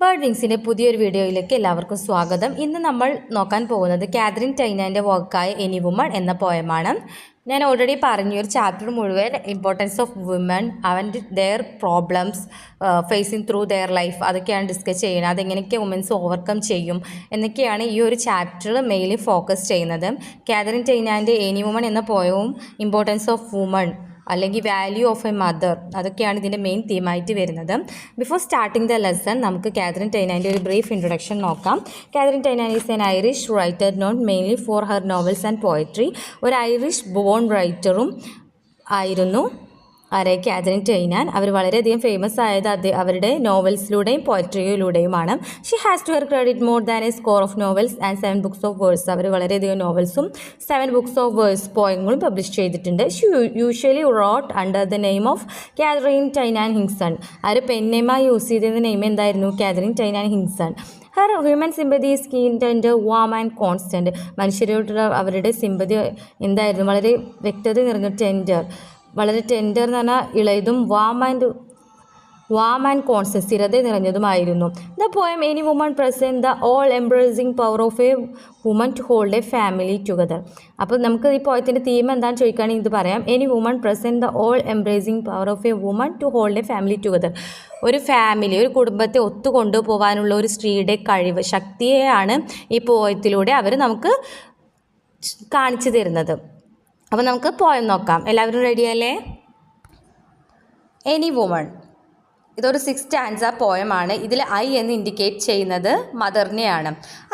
Bird വിങ്സിൻ്റെ പുതിയൊരു വീഡിയോയിലേക്ക് എല്ലാവർക്കും സ്വാഗതം. ഇന്ന് നമ്മൾ നോക്കാൻ പോകുന്നത് കാതറിൻ ടൈനാൻ്റെ വർക്കായ എനി വുമൺ എന്ന പോയമാണ്. ഞാൻ ഓൾറെഡി പറഞ്ഞു ഒരു ചാപ്റ്റർ മുഴുവൻ importance of woman and their problems facing through their life അതൊക്കെയാണ് ഡിസ്കസ് ചെയ്യുന്നത്. അതെങ്ങനെയൊക്കെ വുമൻസ് ഓവർകം ചെയ്യും എന്നൊക്കെയാണ് ഈ ഒരു ചാപ്റ്റർ മെയിൻലി ഫോക്കസ് ചെയ്യുന്നത്. കാതറിൻ ടൈനാൻ്റെ എനി വുമൺ എന്ന പോയവും ഇമ്പോർട്ടൻസ് ഓഫ് വുമൺ അല്ലെങ്കിൽ വാല്യൂ ഓഫ് എ മദർ അതൊക്കെയാണ് ഇതിൻ്റെ മെയിൻ തീമായിട്ട് വരുന്നത്. ബിഫോർ സ്റ്റാർട്ടിംഗ് ദ ലെസൺ നമുക്ക് കാതറിൻ ടൈനാൻ്റെ ഒരു ബ്രീഫ് ഇൻട്രൊഡക്ഷൻ നോക്കാം. Katharine Tynan is an Irish writer known mainly for her novels and poetry. ഒരു ഐറിഷ് ബോൺ റൈറ്ററും ആയിരുന്നു കാതറിൻ ടൈനാൻ. അവർ വളരെയധികം ഫേമസ് ആയത് അവരുടെ നോവൽസിലൂടെയും പോയട്രിയിലൂടെയുമാണ്. She has to her credit more than a score of novels and 7 books of verse. അവർ വളരെയധികം നോവൽസും 7 ബുക്സ് ഓഫ് വേഴ്സ് പോയങ്ങളും പബ്ലിഷ് ചെയ്തിട്ടുണ്ട്. She usually wrote under the name of Katharine Tynan Hinkson. അവർ പെൻ നെയിമായി യൂസ് ചെയ്തിരുന്ന name എന്തായിരുന്നു? Katharine Tynan Hinkson. Her human sympathy is keen tender warm and constant. മനുഷ്യരോടുള്ള അവരുടെ സിമ്പതി എന്തായിരുന്നു? വളരെ വ്യക്തത നിറഞ്ഞ വളരെ ടെൻഡർ എന്ന് പറഞ്ഞാൽ ഇളയതും വാം ആൻഡ് കോൺസ്റ്റൻറ്റ് സ്ഥിരത നിറഞ്ഞതുമായിരുന്നു. The poem Any Woman present the all embracing power of a woman to hold a family together. അപ്പോൾ നമുക്ക് ഈ പോയത്തിൻ്റെ തീം എന്താണെന്ന് ചോദിക്കുകയാണെങ്കിൽ ഇത് പറയാം. Any Woman present the all embracing power of a woman to hold a family together. ഒരു family, ഒരു കുടുംബത്തെ ഒത്തുകൊണ്ടുപോകാനുള്ള ഒരു സ്ത്രീയുടെ കഴിവ്, ശക്തിയെയാണ് ഈ പോയത്തിലൂടെ അവർ നമുക്ക് കാണിച്ചു തരുന്നത്. അപ്പോൾ നമുക്ക് പോയം നോക്കാം. എല്ലാവരും റെഡിയല്ലേ? എനി വുമൺ ഇതൊരു 6 സ്റ്റാൻസ പോയമാണ്. ഇതിൽ ഐ എന്ന് ഇൻഡിക്കേറ്റ് ചെയ്യുന്നത് മദറിനെയാണ്.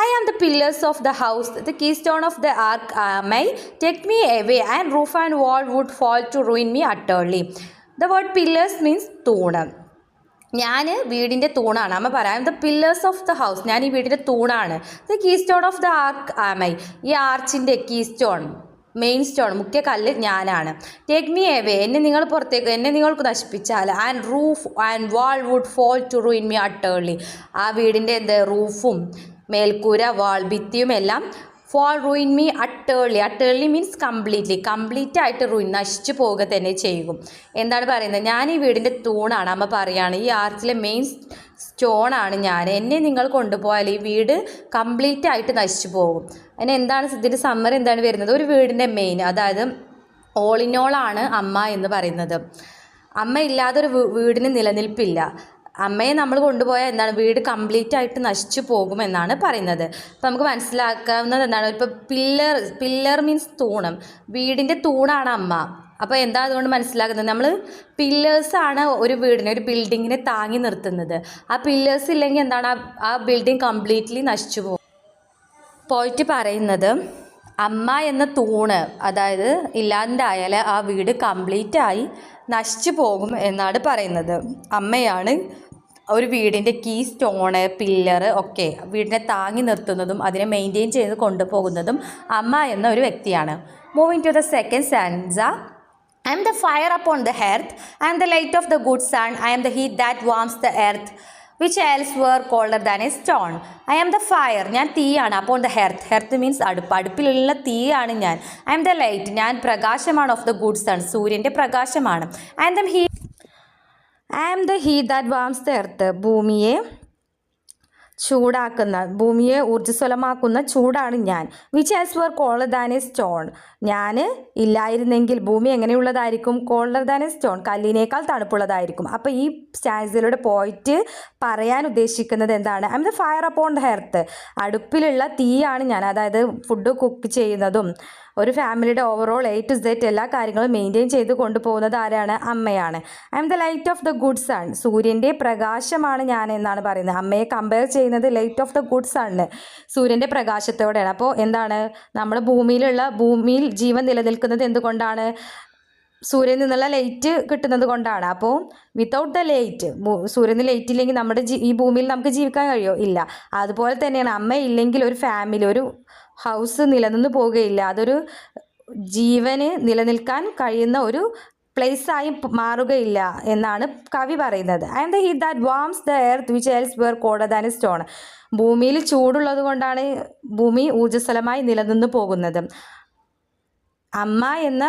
I am the pillars of the house, the keystone of the arch my take me away and roof and wall would fall to ruin me utterly. The word pillars means തൂണ്. ഞാൻ വീടിൻ്റെ തൂണാണ്. അമ്മ പറയാം the pillars of the house, ഞാൻ ഈ വീടിൻ്റെ തൂണാണ്. The keystone of the arch my, ഈ ആർച്ചിൻ്റെ കീ സ്റ്റോൺ, മെയിൻ സ്റ്റോൺ, മുഖ്യ കല്ല് ഞാനാണ്. ടേക്ക് മീ എവേ, എന്നെ നിങ്ങൾക്ക് നശിപ്പിച്ചാൽ. And roof and wall would fall to ruin me utterly, ആ വീടിൻ്റെ റൂഫും മേൽക്കൂര വാൾ ഭിത്തിയും എല്ലാം fall ruin me utterly means complete ആയിട്ട് നശിച്ചു പോവുക തന്നെ ചെയ്യും. എന്താണ് പറയുന്നത്? ഞാൻ ഈ വീടിൻ്റെ തൂണാണ്. അമ്മ പറയാണ് ഈ ആർച്ചിലെ മെയിൻ സ്റ്റോണാണ് ഞാൻ. എന്നെ നിങ്ങൾ കൊണ്ടുപോയാൽ ഈ വീട് കംപ്ലീറ്റ് ആയിട്ട് നശിച്ചു പോകും. അതിന് എന്താണ് ഇതിൻ്റെ സമ്മറി എന്താണ് വരുന്നത്? ഒരു വീടിൻ്റെ മെയിൻ, അതായത് ഓൾ ഇൻ ഓൾ ആണ് അമ്മ എന്ന് പറയുന്നത്. അമ്മ ഇല്ലാതെ ഒരു വീടിന് നിലനിൽപ്പില്ല. അമ്മയെ നമ്മൾ കൊണ്ടുപോയാൽ എന്താണ്? വീട് കംപ്ലീറ്റ് ആയിട്ട് നശിച്ചു പോകുമെന്നാണ് പറയുന്നത്. അപ്പോൾ നമുക്ക് മനസ്സിലാക്കാവുന്നത് എന്താണ്? ഇപ്പോൾ പില്ലർ മീൻസ് തൂണ്, വീടിൻ്റെ തൂണാണ് അമ്മ. അപ്പോൾ എന്താ അതുകൊണ്ട് മനസ്സിലാക്കുന്നത്? നമ്മൾ പില്ലേഴ്സാണ് ഒരു വീടിനെ, ഒരു ബിൽഡിങ്ങിനെ താങ്ങി നിർത്തുന്നത്. ആ പില്ലേഴ്സ് ഇല്ലെങ്കിൽ എന്താണ്? ആ ബിൽഡിംഗ് കംപ്ലീറ്റ്ലി നശിച്ചു പോകും. പോയിട്ട് പറയുന്നത് അമ്മ എന്ന തൂണ് അതായത് ഇല്ലാണ്ടായാൽ ആ വീട് കംപ്ലീറ്റായി നശിച്ചു പോകും എന്നാണ് പറയുന്നത്. അമ്മയാണ് ഒരു വീടിൻ്റെ കീ സ്റ്റോണ്, പില്ലർ ഒക്കെ വീടിനെ താങ്ങി നിർത്തുന്നതും അതിനെ മെയിൻറ്റെയിൻ ചെയ്ത് കൊണ്ടുപോകുന്നതും അമ്മ എന്ന ഒരു വ്യക്തിയാണ്. Moving to the second stanza. I am the fire upon the hearth, I am the light of the good sun, I am the heat that warms the earth, which else were colder than a stone. I am the fire, ഞാൻ തീയാണ്. upon the hearth means അടുപ്പിലുള്ള തീയാണ് ഞാൻ. I am the light, ഞാൻ പ്രകാശമാണ്. of the good sun, സൂര്യൻ്റെ പ്രകാശമാണ്. I am the heat that warms the earth, ഭൂമിയെ ഊർജ്ജസ്വലമാക്കുന്ന ചൂടാണ് ഞാൻ. Which else were colder than a stone, ഞാൻ ഇല്ലായിരുന്നെങ്കിൽ ഭൂമി എങ്ങനെയുള്ളതായിരിക്കും? colder than a stone, കല്ലിനേക്കാൾ തണുപ്പുള്ളതായിരിക്കും. അപ്പോൾ ഈ സ്റ്റാൻസിലൂടെ പോയിട്ട് പറയാൻ ഉദ്ദേശിക്കുന്നത് എന്താണ്? I am the fire upon the earth, അടുപ്പിലുള്ള തീയാണ് ഞാൻ. അതായത് ഫുഡ് കുക്ക് ചെയ്യുന്നതും ഒരു ഫാമിലിയുടെ ഓവറോൾ A to Z എല്ലാ കാര്യങ്ങളും മെയിൻറ്റെയിൻ ചെയ്ത് കൊണ്ടുപോകുന്നത് ആരാണ്? അമ്മയാണ്. I am the light of the good sun, സൂര്യൻ്റെ പ്രകാശമാണ് ഞാൻ എന്നാണ് പറയുന്നത്. അമ്മയെ കമ്പയർ ചെയ്യുന്നത് light of the good sun, സൂര്യൻ്റെ പ്രകാശത്തോടെയാണ്. അപ്പോൾ എന്താണ്? നമ്മുടെ ഭൂമിയിൽ ജീവൻ നിലനിൽക്കുന്നത് എന്തുകൊണ്ടാണ്? സൂര്യനിൽ നിന്നുള്ള ലൈറ്റ് കിട്ടുന്നത് കൊണ്ടാണ്. അപ്പോൾ വിത്തൗട്ട് ദ ലൈറ്റ്, സൂര്യന് ലൈറ്റ് ഇല്ലെങ്കിൽ നമ്മുടെ ഈ ഭൂമിയിൽ നമുക്ക് ജീവിക്കാൻ കഴിയുമോ? ഇല്ല. അതുപോലെ തന്നെയാണ് അമ്മ ഇല്ലെങ്കിൽ ഒരു ഫാമിലി, ഒരു ഹൗസ് നിലനിന്ന് പോവുകയില്ല. അതൊരു ജീവന് നിലനിൽക്കാൻ കഴിയുന്ന ഒരു പ്ലേസായി മാറുകയില്ല എന്നാണ് കവി പറയുന്നത്. I am the heat that warms the earth which else were colder than a stone, ഭൂമിയിൽ ചൂടുള്ളത് കൊണ്ടാണ് ഭൂമി ഊർജ്ജസ്വലമായി നിലനിന്ന് പോകുന്നത്. അമ്മ എന്ന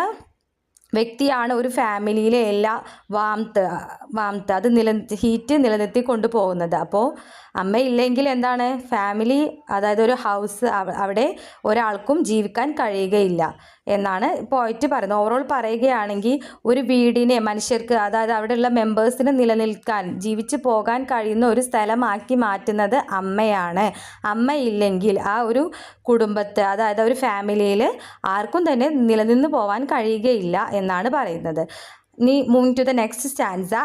വ്യക്തിയാണ് ഒരു ഫാമിലിയിലെ എല്ലാ വാംത്ത് അത് ഹീറ്റ് നിലനിർത്തി കൊണ്ടുപോകുന്നത്. അപ്പോൾ അമ്മയില്ലെങ്കിൽ എന്താണ് ഫാമിലി, അതായത് ഒരു ഹൗസ്, അവിടെ ഒരാൾക്കും ജീവിക്കാൻ കഴിയുകയില്ല എന്നാണ് പോയിറ്റ് പറയുന്നത്. ഓവറോൾ പറയുകയാണെങ്കിൽ ഒരു വീടിനെ മനുഷ്യർക്ക്, അതായത് അവിടെയുള്ള മെമ്പേഴ്സിന് നിലനിൽക്കാൻ, ജീവിച്ചു പോകാൻ കഴിയുന്ന ഒരു സ്ഥലമാക്കി മാറ്റുന്നത് അമ്മയാണ്. അമ്മയില്ലെങ്കിൽ ആ ഒരു കുടുംബത്തെ, അതായത് ഒരു ഫാമിലിയിൽ ആർക്കും തന്നെ നിലനിന്ന് പോകാൻ കഴിയുകയില്ല എന്നാണ് പറയുന്നത്. Moving to the next stanza.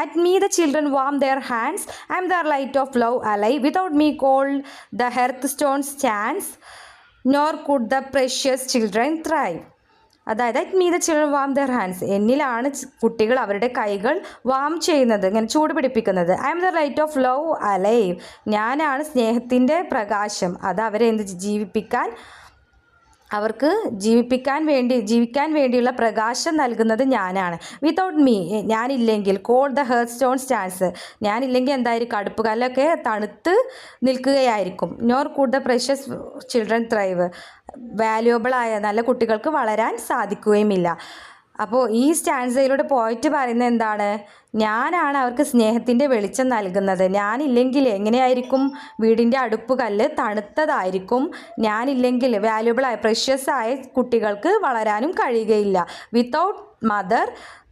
At me the children warm their hands. I am the light of love alive. Without me cold the hearthstone stands. Nor could the precious children thrive. അതായത് at me the children warm their hands, എന്നിലാണ് കുട്ടികൾ അവരുടെ കൈകൾ warm ചെയ്യുന്നത്, ഇങ്ങനെ ചൂട് പിടിപ്പിക്കുന്നത്. I am the light of love alive, ഞാനാണ് സ്നേഹത്തിൻ്റെ പ്രകാശം. അത് അവരെ അവർക്ക് ജീവിക്കാൻ വേണ്ടിയുള്ള പ്രകാശം നൽകുന്നത് ഞാനാണ്. വിതൗട്ട് മീ, ഞാനില്ലെങ്കിൽ, cold the hearthstone stands, ഞാനില്ലെങ്കിൽ എന്തായിരിക്കും, അടുപ്പുകല്ലൊക്കെ തണുത്ത് നിൽക്കുകയായിരിക്കും. Nor could the precious children thrive, വാല്യുബിളായ നല്ല കുട്ടികൾക്ക് വളരാൻ സാധിക്കുകയുമില്ല. അപ്പോൾ ഈ സ്റ്റാൻസയിലൂടെ പോയിറ്റ് പറയുന്നത് എന്താണ്, ഞാനാണ് അവർക്ക് സ്നേഹത്തിൻ്റെ വെളിച്ചം നൽകുന്നത്. ഞാനില്ലെങ്കിൽ എങ്ങനെയായിരിക്കും, വീടിൻ്റെ അടുപ്പുകല്ല് തണുത്തതായിരിക്കും. ഞാനില്ലെങ്കിൽ വാല്യുബിളായ പ്രഷ്യസ് ആയ കുട്ടികൾക്ക് വളരാനും കഴിയുകയില്ല. Without mother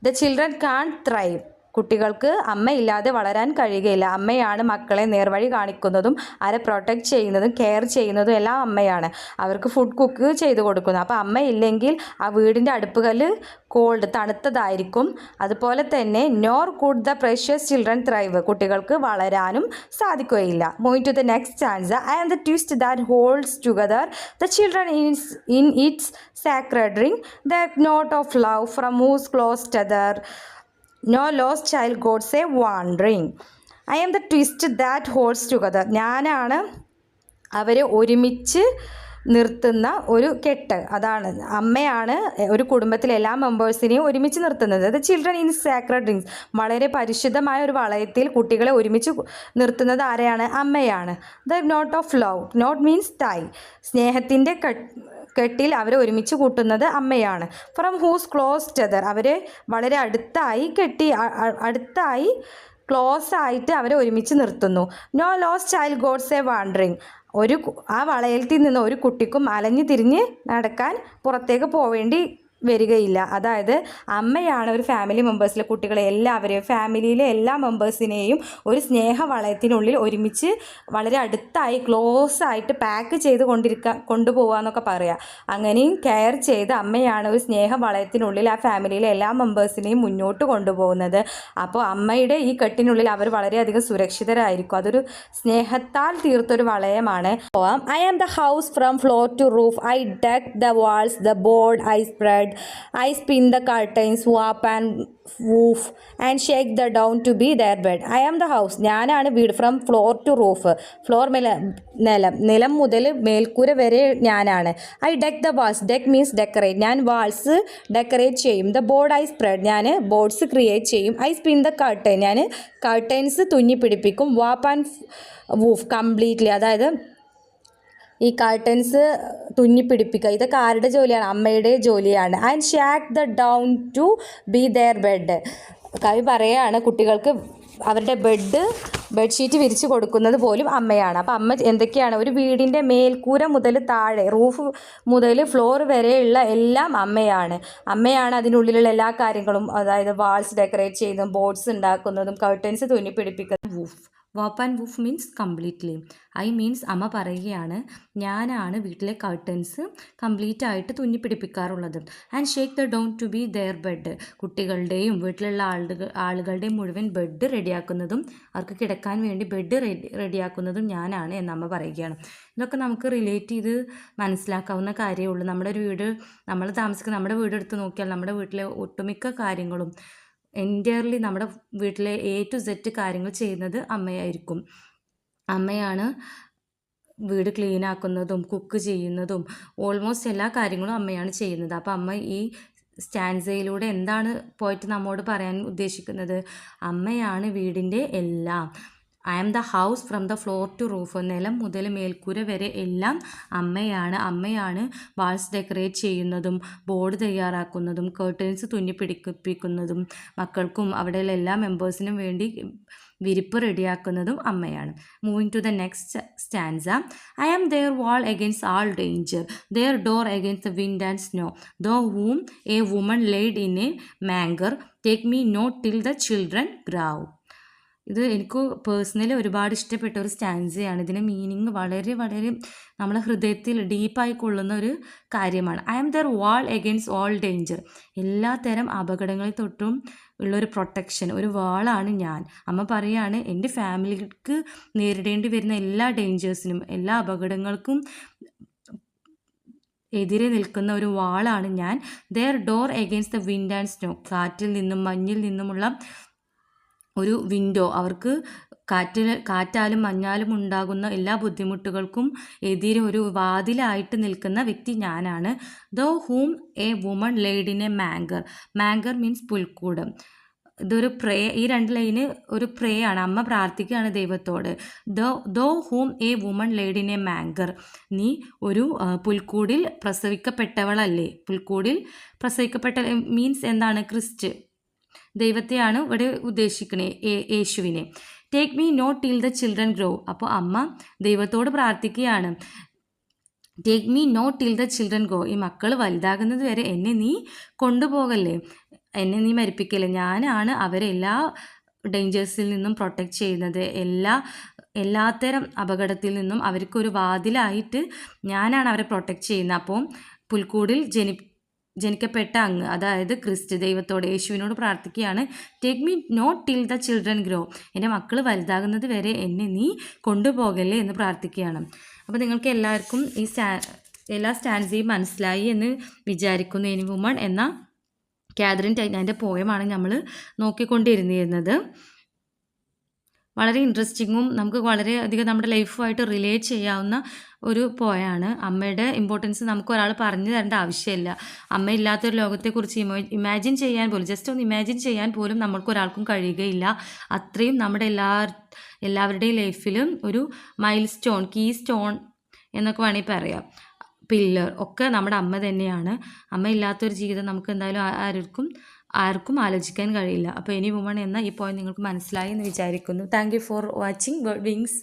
the children can't thrive, കുട്ടികൾക്ക് അമ്മയില്ലാതെ വളരാൻ കഴിയുകയില്ല. അമ്മയാണ് മക്കളെ നേർവഴി കാണിക്കുന്നതും അവരെ പ്രൊട്ടക്റ്റ് ചെയ്യുന്നതും കെയർ ചെയ്യുന്നതും എല്ലാം അമ്മയാണ്. അവർക്ക് ഫുഡ് കുക്ക് ചെയ്ത് കൊടുക്കുന്നത്. അപ്പോൾ അമ്മയില്ലെങ്കിൽ ആ വീടിൻ്റെ അടുപ്പുകല്ല് കോൾഡ് തണുത്തതായിരിക്കും. അതുപോലെ തന്നെ nor could the precious children thrive, കുട്ടികൾക്ക് വളരാനും സാധിക്കുകയില്ല. Moving to the next stanza. I am the twist that holds together the children in its sacred ring, the knot of love from whose close tether. No lost child God say wandering. I am the twist that holds together. ഞാനാണ് അവരെ ഒരുമിച്ച് നിർത്തുന്ന ഒരു കെട്ട്. അതാണ് അമ്മയാണ് ഒരു കുടുംബത്തിലെ എല്ലാ മെമ്പേഴ്സിനെയും ഒരുമിച്ച് നിർത്തുന്നത്. The children in sacred rings, വളരെ പരിശുദ്ധമായ ഒരു വളയത്തിൽ കുട്ടികളെ ഒരുമിച്ച് നിർത്തുന്നത് ആരെയാണ്, അമ്മയാണ്. The knot of love, knot means tie, സ്നേഹത്തിൻ്റെ കെട്ടിൽ അവരെ ഒരുമിച്ച് കൂട്ടുന്നത് അമ്മയാണ്. ഫ്രം ഹൂസ് ക്ലോസ് ടെതർ, അവരെ വളരെ അടുത്തായി ക്ലോസ് ആയിട്ട് അവരെ ഒരുമിച്ച് നിർത്തുന്നു. No lost child goes a wandering, ആ വളയത്തിൽ നിന്ന് ഒരു കുട്ടിക്കും അലഞ്ഞു തിരിഞ്ഞ് നടക്കാൻ പുറത്തേക്ക് പോവേണ്ടി വരികയില്ല. അതായത് അമ്മയാണ് ഒരു ഫാമിലി മെമ്പേഴ്സിലെ കുട്ടികളെ എല്ലാവരെയും, ഫാമിലിയിലെ എല്ലാ മെമ്പേഴ്സിനെയും ഒരു സ്നേഹ വളയത്തിനുള്ളിൽ ഒരുമിച്ച് വളരെ അടുത്തായി ക്ലോസ് ആയിട്ട് പാക്ക് ചെയ്ത് കൊണ്ടുപോകുക എന്നൊക്കെ പറയാം. അങ്ങനെയും കെയർ ചെയ്ത് അമ്മയാണ് ഒരു സ്നേഹ വളയത്തിനുള്ളിൽ ആ ഫാമിലിയിലെ എല്ലാ മെമ്പേഴ്സിനെയും മുന്നോട്ട് കൊണ്ടുപോകുന്നത്. അപ്പോൾ അമ്മയുടെ ഈ കെട്ടിനുള്ളിൽ അവർ വളരെയധികം സുരക്ഷിതരായിരിക്കും. അതൊരു സ്നേഹത്താൽ തീർത്തൊരു വളയമാണ്. I am the house from floor to roof, I deck the walls, the board I spread, I spin the curtains, warp and woof and shake the down to be their bed. I am the house, ഞാനാണ് വീട്. From floor to roof, floor നിലം മുതൽ മേൽക്കൂര വരെ ഞാനാണ്. I deck the walls, deck means decorate, ഞാൻ walls decorate ചെയ്യും. The board I spread, ഞാൻ ബോർഡ്സ് ക്രിയേറ്റ് ചെയ്യും. ഐ സ്പിൻ ദ കർട്ടൻ, ഞാൻ കർട്ടൻസ് തുന്നി പിടിപ്പിക്കും. വാപ്പ് ആൻഡ് വൂഫ് കംപ്ലീറ്റ്ലി, അതായത് ഈ കർട്ടൻസ് തുന്നി പിടിപ്പിക്കുക, ഇതൊക്കെ ആരുടെ ജോലിയാണ്, അമ്മയുടെ ജോലിയാണ്. And shake the down to be their bed, കവി പറയുകയാണ് കുട്ടികൾക്ക് അവരുടെ ബെഡ്ഷീറ്റ് വിരിച്ച് കൊടുക്കുന്നത് പോലും അമ്മയാണ്. അപ്പോൾ അമ്മ എന്തൊക്കെയാണ്, ഒരു വീടിൻ്റെ മേൽക്കൂര മുതൽ താഴെ റൂഫ് മുതൽ ഫ്ലോർ വരെയുള്ള എല്ലാം അമ്മയാണ് അതിനുള്ളിലുള്ള എല്ലാ കാര്യങ്ങളും, അതായത് വാൾസ് ഡെക്കറേറ്റ് ചെയ്യുന്നതും ബോർഡ്സ് ഉണ്ടാക്കുന്നതും കർട്ടൻസ് തുന്നി പിടിപ്പിക്കുന്നതും. Warp and woof means completely. I means അമ്മ പറയുകയാണ് ഞാനാണ് വീട്ടിലെ കർട്ടൻസ് കംപ്ലീറ്റ് ആയിട്ട് തുന്നിപ്പിടിപ്പിക്കാറുള്ളത്. And shake the down to be their bed, കുട്ടികളുടെയും വീട്ടിലുള്ള ആളുകളുടെയും മുഴുവൻ ബെഡ് റെഡിയാക്കുന്നതും അവർക്ക് കിടക്കാൻ വേണ്ടി ബെഡ് റെഡിയാക്കുന്നതും ഞാനാണ് എന്നമ്മ പറയുകയാണ്. ഇതൊക്കെ നമുക്ക് റിലേറ്റ് ചെയ്ത് മനസ്സിലാക്കാവുന്ന കാര്യമേ ഉള്ളൂ. നമ്മൾ താമസിക്കുന്ന നമ്മുടെ വീടെടുത്ത് നോക്കിയാൽ നമ്മുടെ വീട്ടിലെ ഒട്ടുമിക്ക കാര്യങ്ങളും എൻറ്റയർലി നമ്മുടെ വീട്ടിലെ A to Z കാര്യങ്ങൾ ചെയ്യുന്നത് അമ്മയായിരിക്കും. അമ്മയാണ് വീട് ക്ലീൻ ആക്കുന്നതും കുക്ക് ചെയ്യുന്നതും ഓൾമോസ്റ്റ് എല്ലാ കാര്യങ്ങളും അമ്മയാണ് ചെയ്യുന്നത്. അപ്പോൾ അമ്മ ഈ സ്റ്റാൻസയിലൂടെ എന്താണ് പോയിട്ട് നമ്മോട് പറയാൻ ഉദ്ദേശിക്കുന്നത്, അമ്മയാണ് വീടിൻ്റെ എല്ലാം. I am the house from the floor to roof. നിലം മുതൽ മേൽക്കൂര വരെ എല്ലാം അമ്മയാണ് വാൾസ് ഡെക്കറേറ്റ് ചെയ്യുന്നതും ബോർഡ് തയ്യാറാക്കുന്നതും കർട്ടൻസ് തുന്നിപ്പിടിപ്പിക്കുന്നതും മക്കൾക്കും അവിടെയുള്ള എല്ലാ മെമ്പേഴ്സിനും വേണ്ടി വിരിപ്പ് റെഡിയാക്കുന്നതും അമ്മയാണ്. Moving to the next stanza. I am their wall against all danger, their door against the wind and snow, thou whom a woman laid in a manger, take me not till the children grow. ഇത് എനിക്ക് personally ഒരുപാട് ഇഷ്ടപ്പെട്ട ഒരു സ്റ്റാൻസയാണ്. ഇതിൻ്റെ meaning വളരെ വളരെ നമ്മളെ ഹൃദയത്തിൽ ഡീപ്പായി കൊള്ളുന്ന ഒരു കാര്യമാണ്. I am their wall against all danger. എല്ലാ തരം അപകടങ്ങളെ തൊട്ടും ഉള്ളൊരു പ്രൊട്ടക്ഷൻ, ഒരു വാളാണ് ഞാൻ. അമ്മ പറയാണ് എൻ്റെ ഫാമിലിക്ക് നേരിടേണ്ടി വരുന്ന എല്ലാ ഡേഞ്ചേഴ്സിനും എല്ലാ അപകടങ്ങൾക്കും എതിരെ നിൽക്കുന്ന ഒരു വാളാണ് ഞാൻ. Their door against the wind and snow. കാറ്റിൽ നിന്നും മഞ്ഞിൽ നിന്നുമുള്ള ഒരു വിൻഡോ, അവർക്ക് കാറ്റാലും മഞ്ഞാലും ഉണ്ടാകുന്ന എല്ലാ ബുദ്ധിമുട്ടുകൾക്കും എതിരെ ഒരു വാതിലായിട്ട് നിൽക്കുന്ന വ്യക്തി ഞാനാണ്. Though whom a woman laid in a manger means പുൽക്കൂട്. ഇതൊരു ഈ 2 ലൈന് ഒരു ആണ്. അമ്മ പ്രാർത്ഥിക്കുകയാണ് ദൈവത്തോട്. ദോ whom a woman laid in a manger. നീ ഒരു പുൽക്കൂടിൽ പ്രസവിക്കപ്പെട്ടവളല്ലേ. പുൽക്കൂടിൽ പ്രസവിക്കപ്പെട്ട മീൻസ് എന്താണ്? ക്രിസ്റ്റ്, ദൈവത്തെയാണ് ഇവിടെ ഉദ്ദേശിക്കണേ, യേശുവിനെ. Take me not till the children grow. അപ്പോൾ അമ്മ ദൈവത്തോട് പ്രാർത്ഥിക്കുകയാണ്, take me not till the children grow. ഈ മക്കൾ വലുതാകുന്നത് വരെ എന്നെ നീ കൊണ്ടുപോകല്ലേ, എന്നെ നീ മരിപ്പിക്കല്ലേ. ഞാനാണ് അവരെ എല്ലാ ഡേഞ്ചേഴ്സിൽ നിന്നും പ്രൊട്ടക്റ്റ് ചെയ്യുന്നത്, എല്ലാത്തരം അപകടത്തിൽ നിന്നും അവർക്കൊരു വാതിലായിട്ട് ഞാനാണ് അവരെ പ്രൊട്ടക്റ്റ് ചെയ്യുന്നത്. അപ്പോൾ പുൽക്കൂടിൽ ജനിക്കപ്പെട്ട അങ്ങ്, അതായത് ക്രിസ്റ്റ്, ദൈവത്തോട് യേശുവിനോട് പ്രാർത്ഥിക്കുകയാണ്, take me not till the children grow. എൻ്റെ മക്കൾ വലുതാകുന്നത് വരെ എന്നെ നീ കൊണ്ടുപോകല്ലേ എന്ന് പ്രാർത്ഥിക്കുകയാണ്. അപ്പോൾ നിങ്ങൾക്ക് എല്ലാവർക്കും ഈ എല്ലാ സ്റ്റാൻസയും മനസ്സിലായി എന്ന് വിചാരിക്കുന്നു. എനി വുമൺ എന്ന കാതറിൻ ടൈറ്റാൻ്റെ പോയമാണ് നമ്മൾ നോക്കിക്കൊണ്ടിരുന്നിരുന്നത്. വളരെ ഇൻട്രസ്റ്റിങ്ങും നമുക്ക് വളരെയധികം നമ്മുടെ ലൈഫുമായിട്ട് റിലേറ്റ് ചെയ്യാവുന്ന ഒരു പോയാണ്. അമ്മയുടെ ഇമ്പോർട്ടൻസ് നമുക്ക് ഒരാൾ പറഞ്ഞു തരേണ്ട ആവശ്യമില്ല. അമ്മയില്ലാത്തൊരു ലോകത്തെക്കുറിച്ച് ഇമാജിൻ ചെയ്യാൻ പോലും, ജസ്റ്റ് ഒന്ന് ഇമാജിൻ ചെയ്യാൻ പോലും നമ്മൾക്ക് ഒരാൾക്കും കഴിയുകയില്ല. അത്രയും നമ്മുടെ എല്ലാവരുടെയും ലൈഫിലും ഒരു മൈൽ സ്റ്റോൺ, കീ സ്റ്റോൺ എന്നൊക്കെ വേണമെങ്കിൽ പറയാം, പില്ലർ ഒക്കെ നമ്മുടെ അമ്മ തന്നെയാണ്. അമ്മയില്ലാത്തൊരു ജീവിതം നമുക്ക് എന്തായാലും ആർക്കും ആലോചിക്കാൻ കഴിയില്ല. അപ്പോൾ എനി വുമൺ എന്ന ഈ പോയിന്റ് നിങ്ങൾക്ക് മനസ്സിലായി എന്ന് വിചാരിക്കുന്നു. Thank you for watching bird wings.